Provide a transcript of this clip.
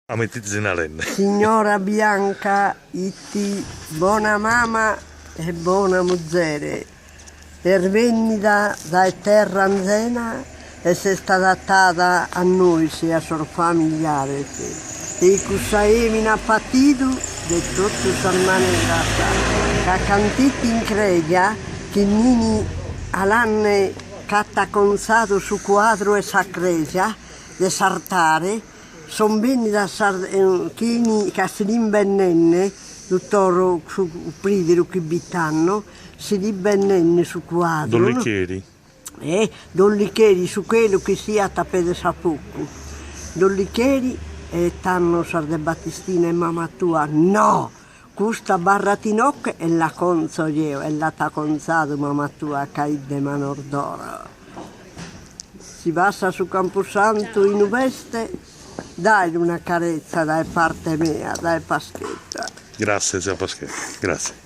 A mettiti in arena. Signora Bianca, itti buona mamma e buona muzzere. Pervenida da terra anzena e se sta adattata a noi, sia sor familiare. E cussaemina partito de tutto salmane grassa. Che cantiti in credia, che nini all'anne cattaconzato su quadro e sacresia, de sartare, sono bene da chini che si rimbennenne, tutto su pridero che bitanno, si rimbennenne su quadro. Dollicheri. Dollicheri su quello che sia tapete sapucco. Dollicheri e tanno sarde Battistina e mamma tua, no! Questa barra tinocca e la conzo io, e la ta conzato mamma tua caide manor d'oro. Si passa su Camposanto in veste, dai una carezza da parte mia, dai Paschetta. Grazie, zia Paschetta. Grazie.